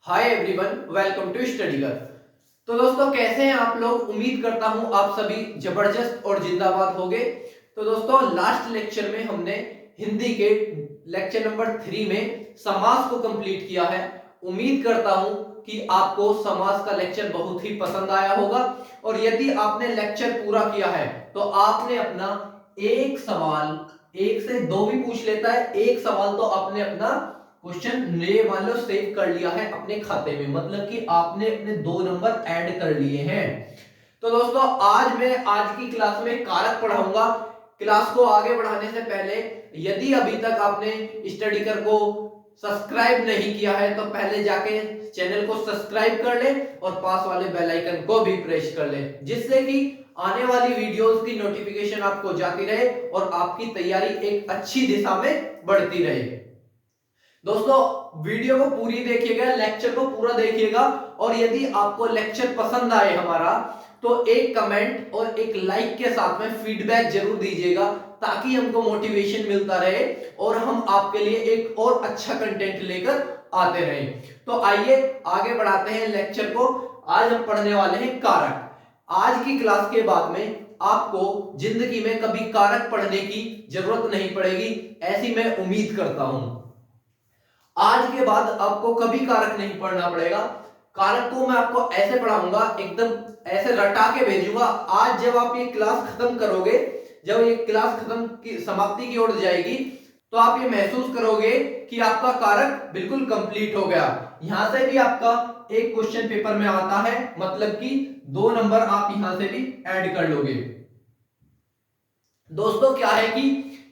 Hi everyone, welcome to study कर। तो दोस्तों, कैसे हैं आप लोग? उम्मीद करता हूं आप सभी जबरदस्त और जिंदाबाद होंगे। तो दोस्तों, लास्ट लेक्चर में हमने हिंदी के लेक्चर नंबर 3 में समास को कंप्लीट किया है। उम्मीद करता हूं कि आपको समास का लेक्चर बहुत ही पसंद आया होगा। और यदि आपने लेक्चर पूरा किया है तो आपने अपना एक सवाल, एक से दो भी पूछ लेता है, एक सवाल तो आपने अपना क्वेश्चन ये मान लो सेव कर लिया है अपने खाते में, मतलब कि आपने अपने 2 नंबर ऐड कर लिए हैं। तो दोस्तों, आज की क्लास में कारक पढ़ाऊंगा। क्लास को आगे बढ़ाने से पहले यदि अभी तक आपने स्टडी कर को सब्सक्राइब नहीं किया है तो पहले जाके चैनल को सब्सक्राइब कर ले और पास वाले बेल आइकन को भी प्रेस कर ले, जिससे कि आने वाली वीडियोस की नोटिफिकेशन आपको जाती रहे और आपकी तैयारी एक अच्छी दिशा में बढ़ती रहे। दोस्तों, वीडियो को पूरी देखिएगा, लेक्चर को पूरा देखिएगा। और यदि आपको लेक्चर पसंद आए हमारा तो एक कमेंट और एक लाइक के साथ में फीडबैक जरूर दीजिएगा, ताकि हमको मोटिवेशन मिलता रहे और हम आपके लिए एक और अच्छा कंटेंट लेकर आते रहे। तो आइए आगे बढ़ाते हैं लेक्चर को। आज हम पढ़ने वाले हैं कारक। आज की क्लास के बाद में आपको जिंदगी में कभी कारक पढ़ने की जरूरत नहीं पड़ेगी, ऐसी मैं उम्मीद करता हूं। आज के बाद आपको कभी कारक नहीं पढ़ना पड़ेगा। कारक को मैं आपको ऐसे पढ़ाऊंगा, एकदम ऐसे रटा के भेजूंगा। आज जब आप ये क्लास खत्म करोगे, जब ये क्लास खत्म की समाप्ति की ओर जाएगी, तो आप ये महसूस करोगे कि आपका कारक बिल्कुल कंप्लीट हो गया। यहां से भी आपका एक क्वेश्चन पेपर में आता है, मतलब कि 2 नंबर आप यहां से भी ऐड कर लोगे। दोस्तों, क्या है कि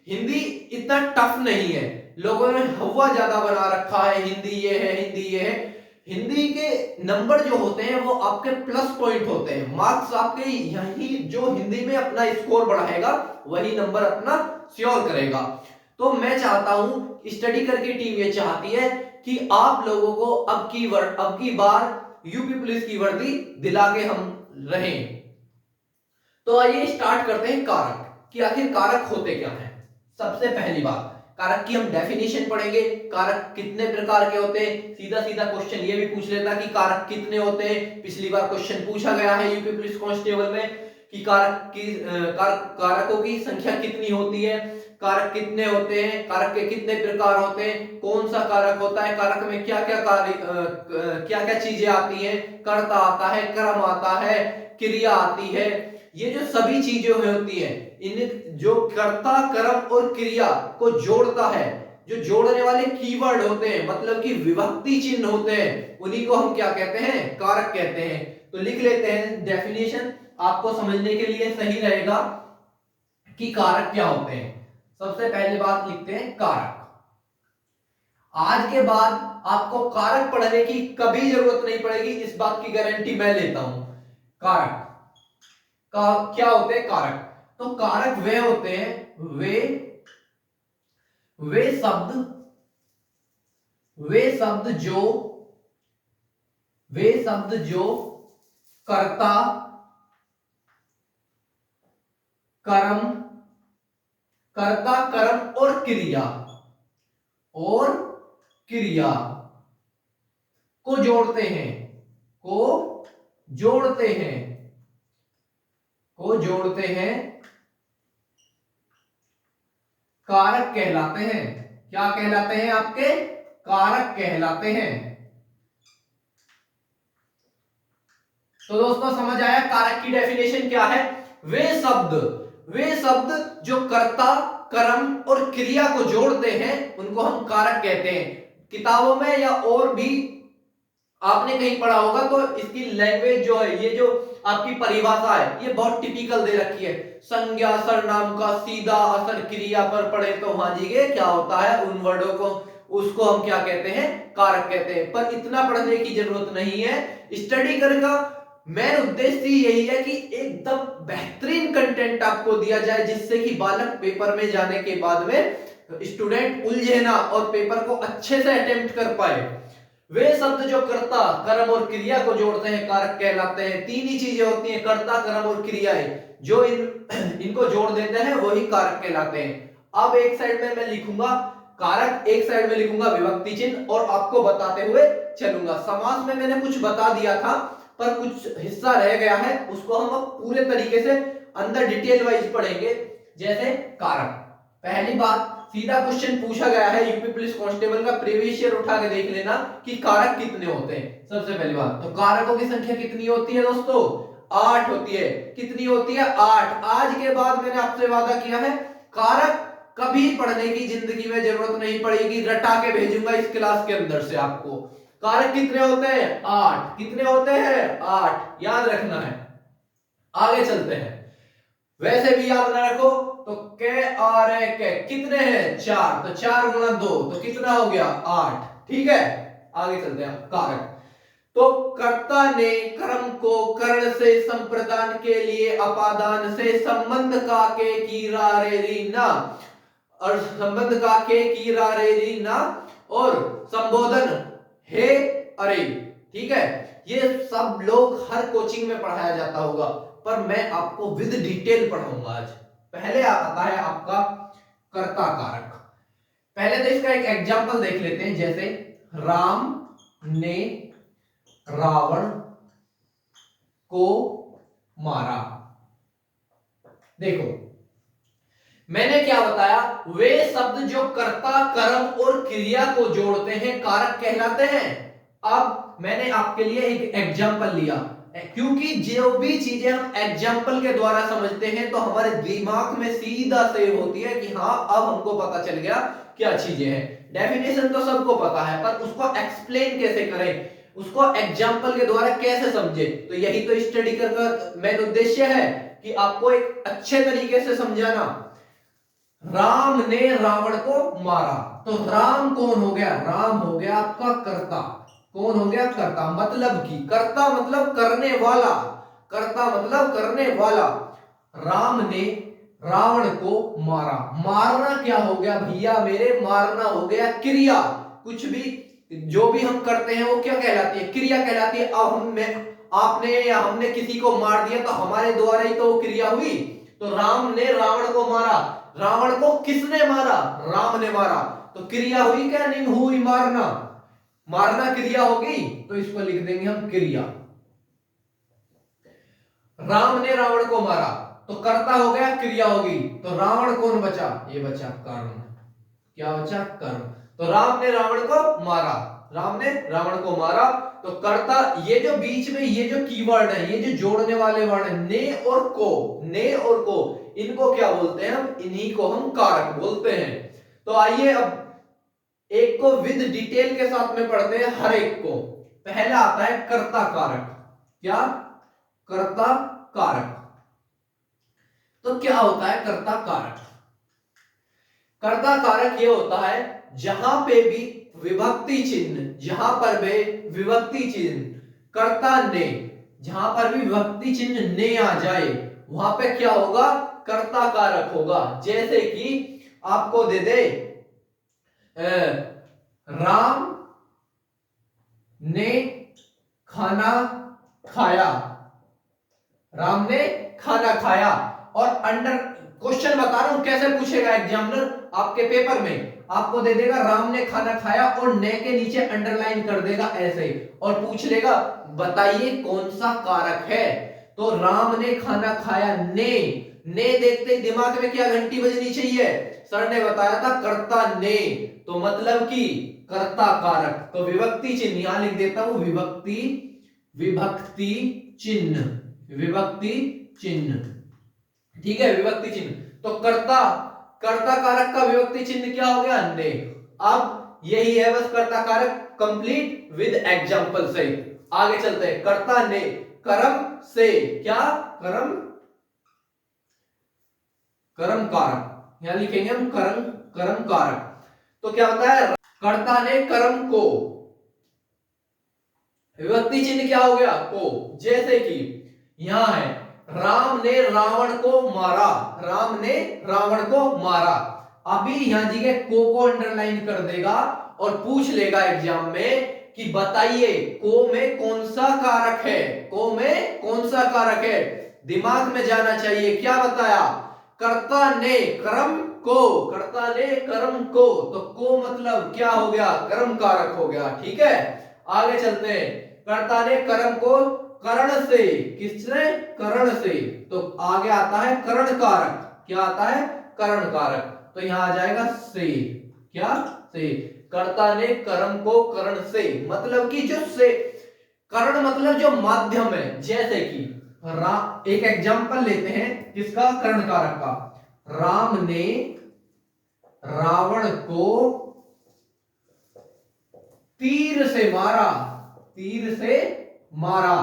हिंदी इतना टफ नहीं है। लोगों ने हवा ज्यादा बना रखा है, हिंदी ये है, हिंदी ये है। हिंदी के नंबर जो होते हैं वो आपके प्लस पॉइंट होते हैं, मार्क्स आपके यही जो हिंदी में अपना स्कोर बढ़ाएगा वही नंबर अपना श्योर करेगा। तो मैं चाहता हूं, स्टडी करके टीम ये चाहती है कि आप लोगों को अब की बार यूपी पुलिस की वर्दी दिला के हम रहें। तो आइए स्टार्ट करते हैं कारक, कि आखिर कारक होते क्या हैं। सबसे पहली बात, कारक की हम डेफिनेशन पढ़ेंगे। कारक कितने प्रकार के होते हैं, सीधा सीधा क्वेश्चन ये भी पूछ लेता कि कारक कितने होते हैं। पिछली बार क्वेश्चन पूछा गया है यूपी पुलिस कांस्टेबल में कि कारकों की संख्या कितनी होती है, कारक कितने होते हैं, कारक के कितने प्रकार होते हैं, कौन सा कारक होता है, कारक में क्या क्या क्या क्या चीजें आती हैं, कर्ता आता है, कर्म आता है, क्रिया आती है। ये जो सभी चीजें होती है, इन जो कर्ता, कर्म और क्रिया को जोड़ता है, जो जोड़ने वाले कीवर्ड होते हैं, मतलब कि विभक्ति चिन्ह होते हैं, उन्हीं को हम क्या कहते हैं? कारक कहते हैं। तो लिख लेते हैं डेफिनेशन, आपको समझने के लिए सही रहेगा कि कारक क्या होते हैं। सबसे पहले बात लिखते हैं कारक। आज के बाद आपको कारक पढ़ने की कभी जरूरत नहीं पड़ेगी, इस बात की गारंटी मैं लेता हूं। कारक का क्या होते हैं? कारक तो कारक वे होते हैं, वे शब्द जो कर्ता, कर्म और क्रिया को जोड़ते हैं, कारक कहलाते हैं। क्या कहलाते हैं? आपके कारक कहलाते हैं। तो दोस्तों, समझ आया कारक की डेफिनेशन क्या है? वे शब्द जो कर्ता, कर्म और क्रिया को जोड़ते हैं उनको हम कारक कहते हैं। किताबों में या और भी आपने कहीं पढ़ा होगा तो इसकी लैंग्वेज जो है, ये जो आपकी परिभाषा है, ये बहुत टिपिकल दे रखी है। संज्ञा सर्वनाम का सीधा असर क्रिया पर पड़े तो हाँ जी के क्या होता है, उन वर्डों को, उसको हम क्या कहते हैं? कारक कहते हैं। पर इतना पढ़ने की जरूरत नहीं है। स्टडी करने का मेन उद्देश्य यही है कि एकदम बेहतरीन कंटेंट आपको दिया जाए, जिससे कि बालक पेपर में जाने के बाद में स्टूडेंट उलझे ना और पेपर को अच्छे से अटेम्प्ट कर पाए। वे शब्द जो कर्ता, कर्म और क्रिया को जोड़ते हैं कारक कहलाते हैं। 3 ही चीजें होती हैं, कर्ता, कर्म और क्रियाएं, जो इनको जोड़ देते हैं वही कारक कहलाते हैं। अब एक साइड में मैं लिखूंगा कारक एक साइड में लिखूंगा विभक्ति चिन्ह और आपको बताते हुए चलूंगा। समास में मैंने कुछ बता दिया था पर कुछ हिस्सा रह गया है, उसको हम अब पूरे तरीके से अंदर डिटेल वाइज पढ़ेंगे। जैसे कारक, पहली बात सीधा क्वेश्चन पूछा गया है यूपी पुलिस कांस्टेबल का, प्रीवियस ईयर उठा के देख लेना कि कारक कितने होते हैं। सबसे पहली बात तो कारकों की संख्या कितनी होती है दोस्तों? 8 होती है। कितनी होती है? 8। आज के बाद मैंने आपसे वादा किया है कारक कभी पढ़ने की जिंदगी में जरूरत नहीं पड़ेगी, रटा के भेजूंगा इस क्लास के अंदर से आपको। कारक कितने होते हैं? 8। कितने होते हैं? 8, याद रखना है। आगे चलते हैं। वैसे भी याद ना रखो तो के और के कितने हैं? 4, तो 4 गुणा 2 तो कितना हो गया? 8। ठीक है, आगे चलते हैं। कारक तो कर्ता ने कर्म को कर्ण से संप्रदान के लिए अपादान से संबंध का के की रा रे री ना और संबंध का के की रा रे री ना और संबोधन हे अरे। ठीक है, ये सब लोग हर कोचिंग में पढ़ाया जाता होगा पर मैं आपको विद डिटेल पढ़ाऊंगा आज। पहले आता है आपका कर्ता कारक। पहले तो इसका एक एग्जांपल देख लेते हैं। जैसे राम ने रावण को मारा। देखो मैंने क्या बताया, वे शब्द जो कर्ता कर्म और क्रिया को जोड़ते हैं कारक कहलाते हैं। अब मैंने आपके लिए एक एग्जांपल लिया क्योंकि जो भी चीजें हम एग्जांपल के द्वारा समझते हैं तो हमारे दिमाग में सीधा सेव होती है कि हाँ अब हमको पता चल गया क्या चीजें हैं। डेफिनेशन तो सबको पता है पर उसको एक्सप्लेन कैसे करें, उसको एग्जाम्पल के द्वारा कैसे समझे, तो यही तो स्टडी का मेन उद्देश्य है कि आपको एक अच्छे तरीके से समझाना। राम ने रावण को मारा तो राम कौन हो गया? राम हो गया आपका कर्ता। कौन हो गया? कर्ता। मतलब कि कर्ता मतलब करने वाला, कर्ता मतलब करने वाला। राम ने रावण को मारा। मारना क्या हो गया भैया मेरे? मारना हो गया क्रिया। कुछ भी जो भी हम करते हैं वो क्या कहलाती है? क्रिया कहलाती है। अब आपने या हमने किसी को मार दिया तो हमारे द्वारा ही तो क्रिया हुई। तो राम ने रावण को मारा। रावण को किसने मारा? राम ने मारा। तो क्रिया हुई क्या? नहीं हुई। मारना, मारना क्रिया होगी तो इसको लिख देंगे हम क्रिया। राम ने रावण को मारा तो कर्ता हो गया, क्रिया होगी। तो रावण कौन बचा? ये बचा कर्म। क्या बचा? कर्म। तो राम ने रावण को मारा, राम ने रावण को मारा तो कर्ता। ये जो बीच में ये जो कीवर्ड है, ये जो जोड़ने वाले वर्ड है ने और को, ने और को, इनको क्या बोलते हैं हम? इन्हीं को हम कारक बोलते हैं। तो आइए अब एक को विद डिटेल के साथ में पढ़ते हैं हर एक को। पहला आता है कर्ता कारक। क्या? कर्ता कारक। तो क्या होता है कर्ता कारक? कर्ता कारक ये होता है जहां पे भी विभक्ति चिन्ह, जहां पर भी विभक्ति चिन्ह कर्ता ने, जहां पर भी विभक्ति चिन्ह ने आ जाए वहां पे क्या होगा? कर्ता कारक होगा। जैसे कि आपको दे दे राम ने खाना खाया। राम ने खाना खाया और अंडर क्वेश्चन बता रहा हूं कैसे पूछेगा एग्जामिनर आपके पेपर में। आपको दे देगा राम ने खाना खाया और ने के नीचे अंडरलाइन कर देगा ऐसे और पूछ लेगा बताइए कौन सा कारक है। तो राम ने खाना खाया, ने देखते ही दिमाग में क्या घंटी बजनी चाहिए? सर ने बताया था कर्ता ने, तो मतलब कि कर्ता कारक। तो विभक्ति चिन्ह यहां लिख देता हूं, विभक्ति, विभक्ति चिन्ह, विभक्ति चिन्ह। ठीक है, विभक्ति चिन्ह। तो कर्ता, कर्ता कारक का विभक्ति चिन्ह क्या हो गया? ने। अब यही है बस कर्ता कारक कंप्लीट विद एग्जांपल से। आगे चलते हैं। कर्ता ने कर्म से, क्या? कर्म, कर्म कारक। यहां लिखेंगे हम कर्म, कर्म कारक। तो क्या होता है? कर्ता ने कर्म को, विभक्ति चिन्ह क्या हो गया? को। जैसे कि यहां है राम ने रावण को मारा, राम ने रावण को मारा। अभी यहां जी को अंडरलाइन कर देगा और पूछ लेगा एग्जाम में कि बताइए को में कौन सा कारक है? को में कौन सा कारक है? दिमाग में जाना चाहिए। क्या बताया? कर्ता ने कर्म को, कर्ता ने कर्म को, तो को मतलब क्या हो गया, कर्म कारक हो गया। ठीक है, आगे चलते हैं। कर्ता ने कर्म को करण से, किसने, करण से, तो आगे आता है करण कारक। क्या आता है, करण कारक। तो यहां आ जाएगा से, क्या, से। कर्ता ने कर्म को करण से, मतलब कि जो से, करण मतलब जो माध्यम है। जैसे कि एक एग्जांपल लेते हैं किसका, करण कारक का। राम ने रावण को तीर से मारा, तीर से मारा।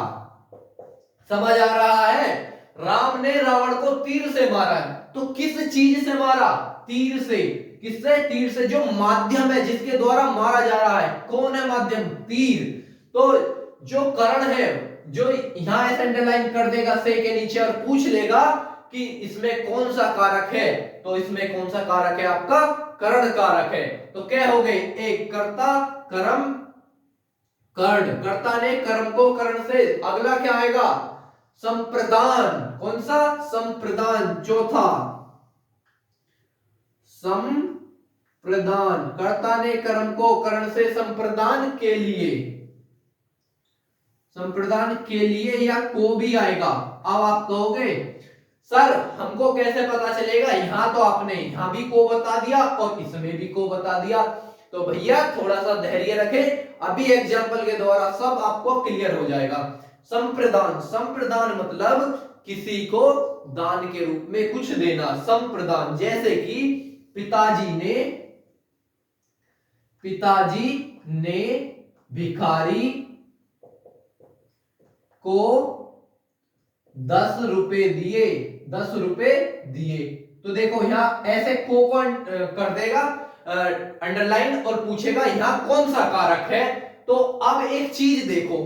समझ आ रहा है, राम ने रावण को तीर से मारा है, तो किस चीज से मारा, तीर से। किससे, तीर से, जो माध्यम है जिसके द्वारा मारा जा रहा है। कौन है माध्यम, तीर। तो जो करण है, जो यहां ऐसे अंडरलाइन कर देगा से के नीचे और पूछ लेगा कि इसमें कौन सा कारक है, तो इसमें कौन सा कारक है, आपका करण कारक है। तो क्या हो गए, एक कर्ता, कर्म, कर्ण। कर्ता ने कर्म को कर्ण से, अगला क्या आएगा, संप्रदान। कौन सा, संप्रदान। चौथा संप्रदान, कर्ता ने कर्म को कर्ण से संप्रदान के लिए, संप्रदान के लिए, या को भी आएगा। अब आप कहोगे सर हमको कैसे पता चलेगा, यहां तो आपने यहां भी को बता दिया और इसमें भी को बता दिया। तो भैया थोड़ा सा धैर्य रखें, अभी एग्जाम्पल के द्वारा सब आपको क्लियर हो जाएगा। संप्रदान, संप्रदान मतलब किसी को दान के रूप में कुछ देना, संप्रदान। जैसे कि पिताजी ने भिखारी को 10 रुपए दिए, 10 रुपए दिए। तो देखो यहां ऐसे को कर देगा अंडरलाइन और पूछेगा यहां कौन सा कारक है। तो अब एक चीज देखो,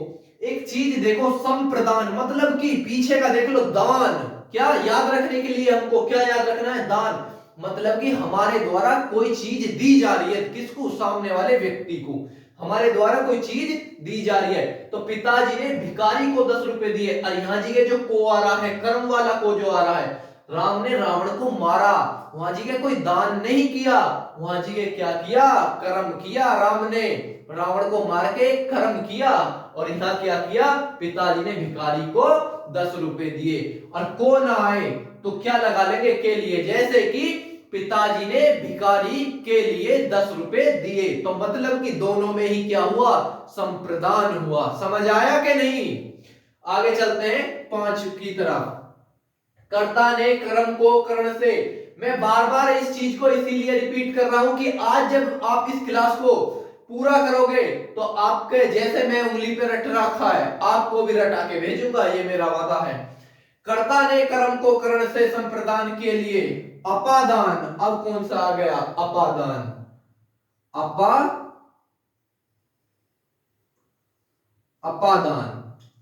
एक चीज देखो, संप्रदान मतलब कि पीछे का देख लो, दान। क्या याद रखने के लिए हमको क्या याद रखना है, दान। मतलब कि हमारे द्वारा कोई चीज दी जा रही है, किसको, सामने वाले व्यक्ति को हमारे द्वारा कोई चीज दी जा रही है। तो पिताजी ने भिखारी को 10 रुपए दिए। और यहां जी के जो को आ रहा है, कर्म वाला को जो आ रहा है, राम ने रावण को मारा, वहां जी के कोई दान नहीं किया, वहां जी के क्या किया, कर्म किया। राम ने रावण को मार के कर्म किया, और यहां क्या किया, पिताजी ने भिखारी को 10 रुपए दिए। और को ना आए तो क्या लगा लेंगे, के लिए। जैसे कि पिताजी ने भिखारी के लिए 10 रुपए दिए, तो मतलब कि दोनों में ही क्या हुआ, संप्रदान हुआ। समझ आया कि नहीं। आगे चलते हैं 5 की तरफ। कर्ता ने कर्म को कर्ण से, मैं बार बार इस चीज को इसीलिए रिपीट कर रहा हूं कि आज जब आप इस क्लास को पूरा करोगे तो आपके जैसे मैं उंगली पे रट रखा है, आपको भी रटा के भेजूंगा, ये मेरा वादा है। कर्ता ने कर्म को कर्ण से संप्रदान के लिए अपादान। अब कौन सा आ गया, अपादान। अपादान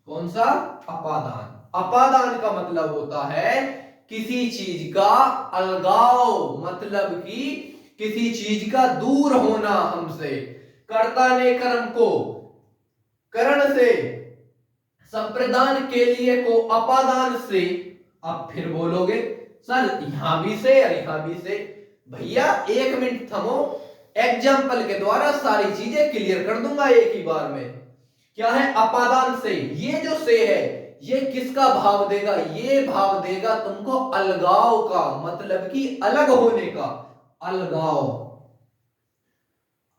कौन सा, अपादान। अपादान का मतलब होता है किसी चीज का अलगाव, मतलब कि किसी चीज का दूर होना हमसे। कर्ता ने कर्म को कर्ण से संप्रदान के लिए को अपादान से। अब फिर बोलोगे सर यहां भी से और यहां भी से। भैया 1 मिनट थमो, एग्जाम्पल के द्वारा सारी चीजें क्लियर कर दूंगा एक ही बार में। क्या है, अपादान से। ये जो से है ये किसका भाव देगा, ये भाव देगा तुमको अलगाव का, मतलब कि अलग होने का। अलगाव,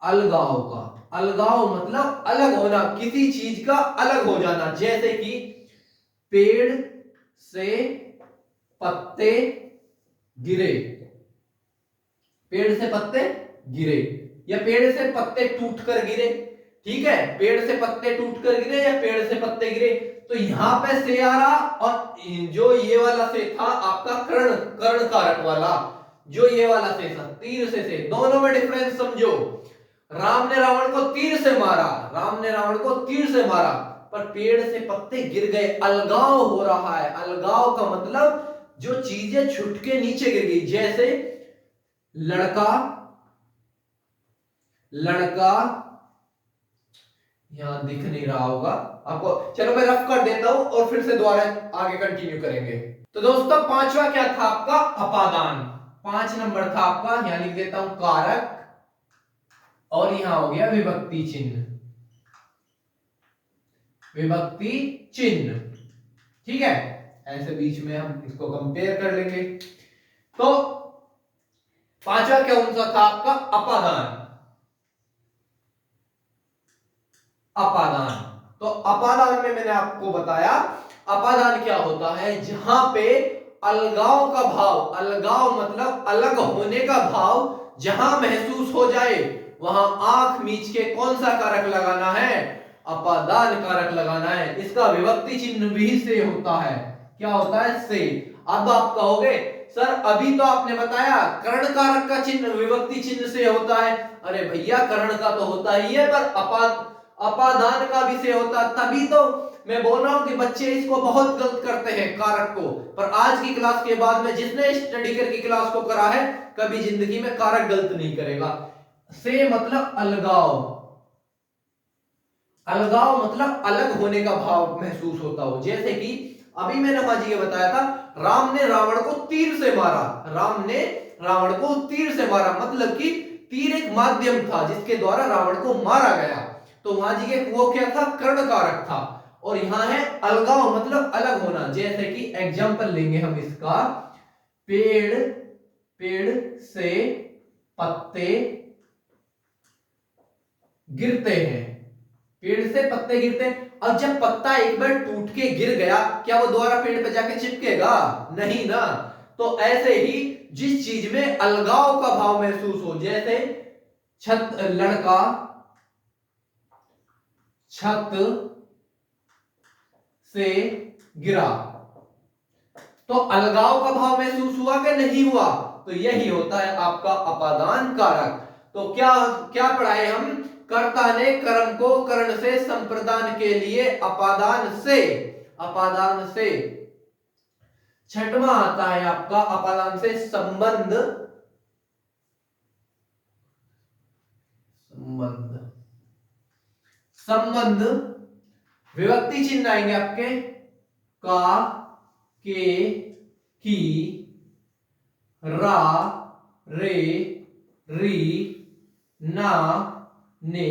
अलगाव का, अलगाव मतलब अलग होना, किसी चीज का अलग हो जाना। जैसे कि पेड़ से पत्ते गिरे, पेड़ से पत्ते गिरे, या पेड़ से पत्ते टूटकर गिरे। ठीक है, पेड़ से पत्ते टूटकर गिरे या पेड़ से पत्ते गिरे। तो यहां पे से आ रहा, और जो ये वाला से था आपका कर्ण, कर्ण कारक वाला, जो ये वाला से था तीर से, दोनों में डिफरेंस समझो। राम ने रावण को तीर से मारा, राम ने रावण को तीर से मारा, पर पेड़ से पत्ते गिर गए, अलगाव हो रहा है। अलगाव का मतलब जो चीजें छुट के नीचे गिर गई। जैसे लड़का, लड़का यहां दिख नहीं रहा होगा आपको, चलो मैं रफ कर देता हूं और फिर से दोबारा आगे कंटिन्यू करेंगे। तो दोस्तों 5वां क्या था आपका, अपादान। 5 नंबर था आपका, यहां लिख देता हूं कारक, और यहां हो गया विभक्ति चिन्ह, विभक्ति चिन्ह। ठीक है, ऐसे बीच में हम इसको कंपेयर कर लेंगे। तो पांचवा कौन सा था आपका? अपादान। अपादान, तो अपादान में मैंने आपको बताया अपादान क्या होता है, जहां पे अलगाव का भाव, अलगाव मतलब अलग होने का भाव जहां महसूस हो जाए वहां आंख मीच के कौन सा कारक लगाना है? अपादान कारक लगाना है। इसका विभक्ति चिन्ह भी से होता है। क्या होता है? से। अब आप कहोगे सर अभी तो आपने बताया कर्ण कारक का चिन्ह विभक्ति चिन्ह से होता है। अरे भैया कर्ण का तो होता ही है, पर अपादान का भी से होता, तभी तो मैं बोल रहा हूं कि बच्चे इसको बहुत गलत करते हैं कारक को। पर आज की क्लास के बाद में जिसने स्टडी करके क्लास को करा है कभी जिंदगी में कारक गलत नहीं करेगा। से मतलब अलगाव, अलगाव मतलब अलग होने का भाव महसूस होता हो। जैसे कि अभी मैंने वहां जी ये बताया था, राम ने रावण को तीर से मारा, राम ने रावण को तीर से मारा, मतलब कि तीर एक माध्यम था जिसके द्वारा रावण को मारा गया। तो वहां जी के वो क्या था? कर्ण कारक था। और यहां है अलगाव मतलब अलग होना। जैसे कि एग्जांपल लेंगे हम इसका, पेड़, पेड़ से पत्ते गिरते हैं, पेड़ से पत्ते गिरते हैं। अब जब पत्ता एक बार टूट के गिर गया, क्या वो दोबारा पेड़ पे जाके चिपकेगा? नहीं ना। तो ऐसे ही जिस चीज में अलगाव का भाव महसूस हो, जैसे छत, लड़का छत से गिरा, तो अलगाव का भाव महसूस हुआ कि नहीं हुआ? तो यही होता है आपका अपादान कारक। तो क्या क्या पढ़ाए हम? कर्ता ने कर्म को कर्ण से संप्रदान के लिए अपादान से, अपादान से। छठवां आता है आपका अपादान से संबंध, संबंध, संबंध विभक्ति चिन्ह आएंगे आपके का, के, की, रा, रे, री, ना, ने,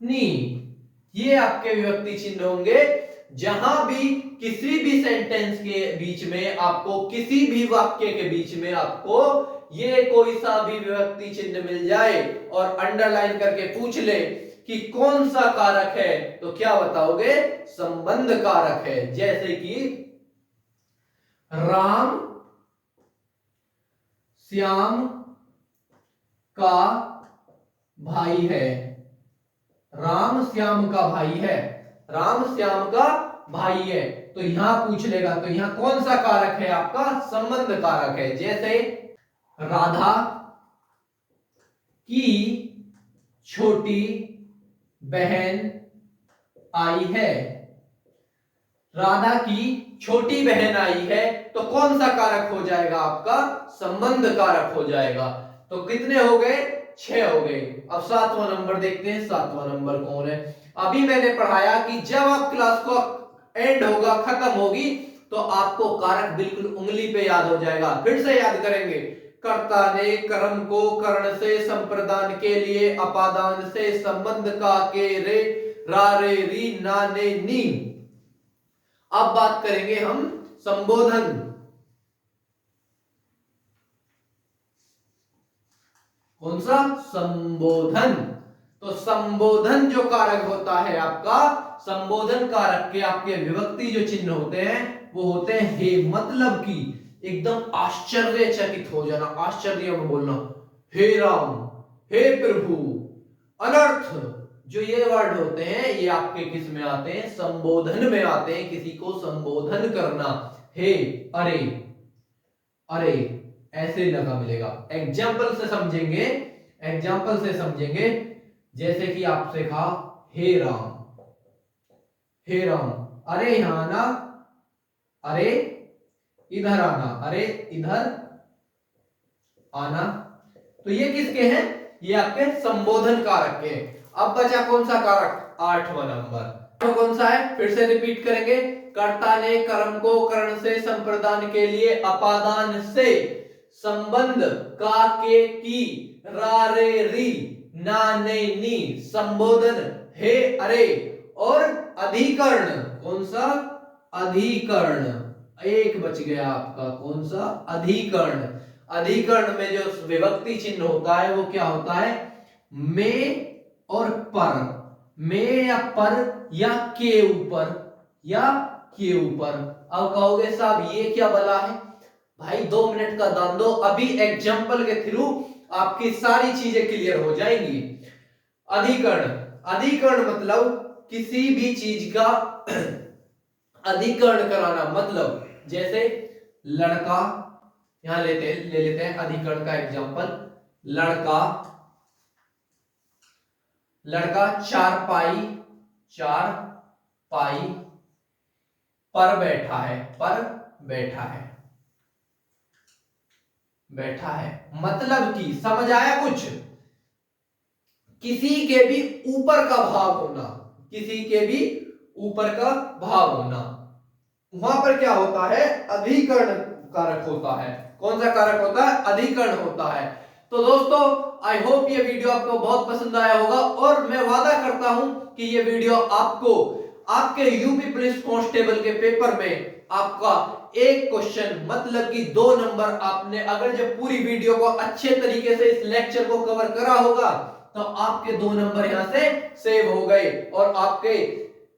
नी। ये आपके विभक्ति चिन्ह होंगे। जहां भी किसी भी सेंटेंस के बीच में आपको, किसी भी वाक्य के बीच में आपको ये कोई सा भी विभक्ति चिन्ह मिल जाए और अंडरलाइन करके पूछ ले कि कौन सा कारक है, तो क्या बताओगे? संबंध कारक है। जैसे कि राम श्याम का भाई है, राम श्याम का भाई है, राम श्याम का भाई है। तो यहां पूछ लेगा, तो यहां कौन सा कारक है? आपका संबंध कारक है। जैसे राधा की छोटी बहन आई है, राधा की छोटी बहन आई है, तो कौन सा कारक हो जाएगा? आपका संबंध कारक हो जाएगा। तो कितने हो गए? 6 हो गए। अब 7वां नंबर देखते हैं, 7वां नंबर कौन है? अभी मैंने पढ़ाया कि जब आप क्लास को एंड होगा, खत्म होगी, तो आपको कारक बिल्कुल उंगली पे याद हो जाएगा। फिर से याद करेंगे, कर्ता ने कर्म को कर्ण से संप्रदान के लिए अपादान से संबंध का, के, रे, रा, रे, री, ना, ने, नी। अब बात करेंगे हम संबोधन। कौन सा? संबोधन। तो संबोधन जो कारक होता है आपका, संबोधन कारक के आपके विभक्ति जो चिन्ह होते हैं वो होते हैं हे, मतलब कि एकदम आश्चर्यचकित हो जाना, आश्चर्य में बोलना, हे राम, हे प्रभु, अनर्थ, जो ये वर्ड होते हैं ये आपके किस में आते हैं? संबोधन में आते हैं। किसी को संबोधन करना, हे, अरे, अरे, ऐसे लगा मिलेगा। एग्जाम्पल से समझेंगे, एग्जाम्पल से समझेंगे। जैसे कि आपसे कहा हे राम, हे राम, अरे यहां आना, अरे इधर आना, अरे इधर आना। तो ये किसके हैं? ये आपके संबोधन कारक के हैं। अब बचा कौन सा कारक? 8वां नंबर। तो कौन सा है? फिर से रिपीट करेंगे, कर्ता ने कर्म को कर्ण से संप्रदान के लिए अपादान से संबंध, का के की, रा रे री, ना ने नी, संबोधन, हे अरे, और अधिकरण, कौन सा, अधिकरण, एक बच गया आपका, कौन सा, अधिकरण। अधिकरण में जो विभक्ति चिन्ह होता है वो क्या होता है, में और पर, में या पर या के ऊपर, या के ऊपर। अब कहोगे साहब ये क्या बला है, भाई 2 मिनट का दान दो, अभी एग्जाम्पल के थ्रू आपकी सारी चीजें क्लियर हो जाएंगी। अधिकरण, अधिकरण मतलब किसी भी चीज का अधिकरण कराना, मतलब जैसे लड़का, यहां ले लेते हैं अधिकरण का एग्जांपल, लड़का, लड़का चारपाई, चारपाई पर बैठा है, पर बैठा है, बैठा है, मतलब कि समझ आया कुछ, किसी के भी ऊपर का भाव होना, किसी के भी ऊपर का भाव होना, वहां पर क्या होता है, अधिकरण कारक होता है। कौन सा कारक होता है, अधिकरण होता है। तो दोस्तों आई होप ये वीडियो आपको बहुत पसंद आया होगा, और मैं वादा करता हूं कि ये वीडियो आपको आपके यूपी पुलिस कांस्टेबल के पेपर में आपका एक क्वेश्चन, मतलब कि 2 नंबर, आपने अगर जब पूरी वीडियो को अच्छे तरीके से इस लेक्चर को कवर करा होगा तो आपके 2 नंबर यहां से सेव हो गए, और आपके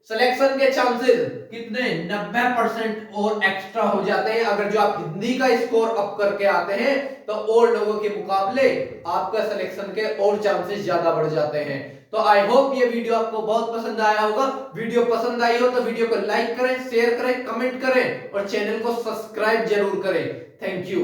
सिलेक्शन के चांसेस कितने, 90% और एक्स्ट्रा हो जाते हैं। अगर जो आप हिंदी का स्कोर अप करके आते हैं तो और लोगों के मुकाबले आपका सिलेक्शन के और चांसेस ज्यादा बढ़ जाते हैं। तो आई होप ये वीडियो आपको बहुत पसंद आया होगा। वीडियो पसंद आई हो तो वीडियो को लाइक करें, शेयर करें, कमेंट करें और चैनल को सब्सक्राइब जरूर करें। Thank you.